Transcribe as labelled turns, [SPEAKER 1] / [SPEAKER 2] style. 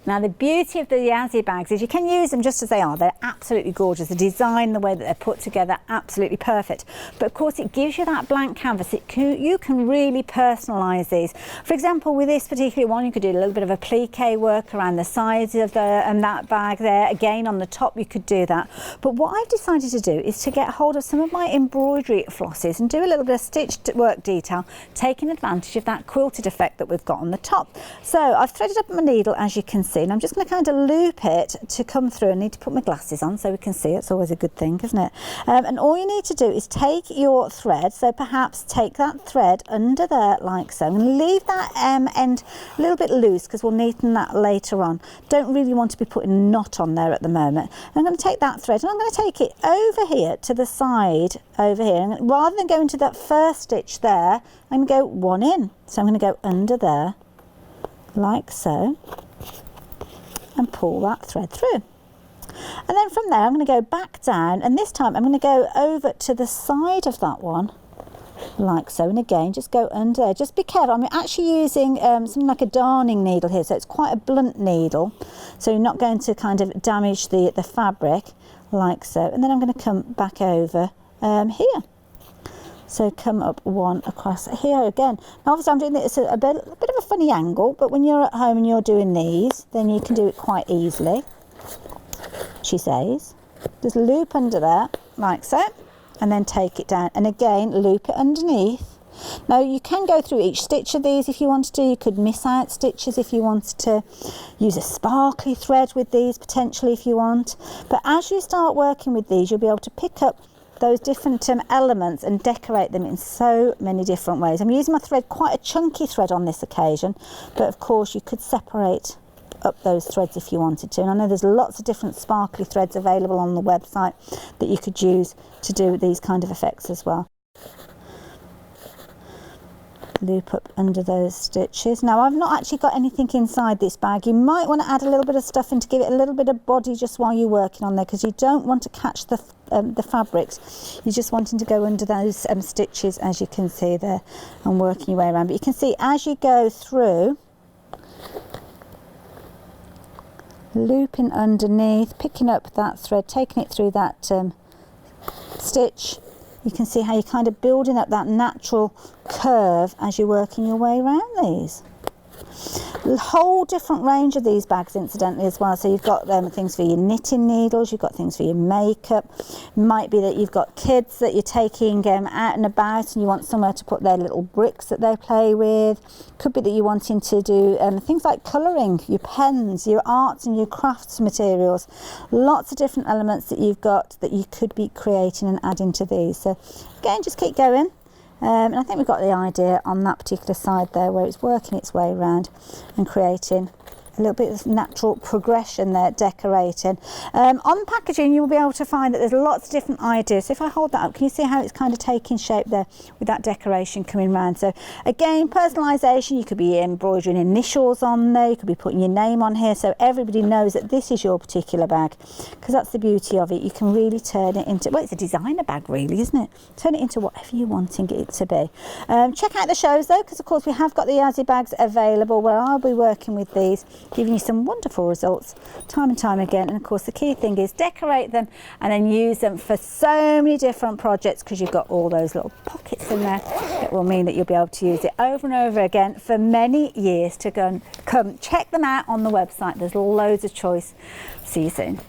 [SPEAKER 1] Now the beauty of the Yazzii bags is you can use them just as they are. They're absolutely gorgeous. The design, the way that they're put together, absolutely perfect. But of course it gives you that blank canvas. You can really personalise these. For example, with this particular one, you could do a little bit of a plique work around the sides of that bag there. Again, on the top you could do that. But what I've decided to do is to get hold of some of my embroidery flosses and do a little bit of stitched work detail, taking advantage of that quilted effect that we've got on the top. So I've threaded up my needle, as you can see, and I'm just going to kind of loop it to come through. I need to put my glasses on so we can see. It's always a good thing, isn't it? And all you need to do is take your thread, so perhaps take that thread under there like so, and leave that end a little bit loose because we'll neaten that later on. Don't really want to be putting a knot on there at the moment. I'm going to take that thread and I'm going to take it over here to the side over here, and rather than go into that first stitch there, I'm going to go one in. So I'm going to go under there like so and pull that thread through. And then from there I'm going to go back down, and this time I'm going to go over to the side of that one like so, and again just go under there. Just be careful, I'm actually using something like a darning needle here, so it's quite a blunt needle, so you're not going to kind of damage the fabric like so. And then I'm going to come back over here. So come up one across here again. Now obviously I'm doing this at a bit of a funny angle, but when you're at home and you're doing these, then you can do it quite easily, she says. Just loop under there like so, and then take it down, and again loop it underneath. Now you can go through each stitch of these if you wanted to. You could miss out stitches if you wanted to. Use a sparkly thread with these potentially if you want. But as you start working with these, you'll be able to pick up those different elements and decorate them in so many different ways. I'm using my thread, quite a chunky thread on this occasion, but of course you could separate up those threads if you wanted to. And I know there's lots of different sparkly threads available on the website that you could use to do these kind of effects as well. Loop up under those stitches. Now I've not actually got anything inside this bag. You might want to add a little bit of stuff in to give it a little bit of body just while you're working on there, because you don't want to catch the fabrics. You're just wanting to go under those stitches, as you can see there, and working your way around. But you can see as you go through, looping underneath, picking up that thread, taking it through that stitch. You can see how you're kind of building up that natural curve as you're working your way around these. A whole different range of these bags incidentally as well. So you've got things for your knitting needles, you've got things for your makeup. Might be that you've got kids that you're taking out and about and you want somewhere to put their little bricks that they play with. Could be that you're wanting to do things like colouring, your pens, your arts and your crafts materials. Lots of different elements that you've got that you could be creating and adding to these. So again, just keep going. And I think we've got the idea on that particular side there, where it's working its way around and creating a little bit of natural progression there, decorating. On packaging you will be able to find that there's lots of different ideas. So if I hold that up, can you see how it's kind of taking shape there with that decoration coming around? So again, personalisation, you could be embroidering initials on there, you could be putting your name on here so everybody knows that this is your particular bag, because that's the beauty of it. You can really turn it into, well, it's a designer bag really, isn't it? Turn it into whatever you're wanting it to be. Check out the shows though, because of course we have got the Yazzii bags available where I'll be working with these, giving you some wonderful results time and time again. And of course the key thing is decorate them and then use them for so many different projects, because you've got all those little pockets in there that will mean that you'll be able to use it over and over again for many years to go. Come check them out on the website, there's loads of choice. See you soon.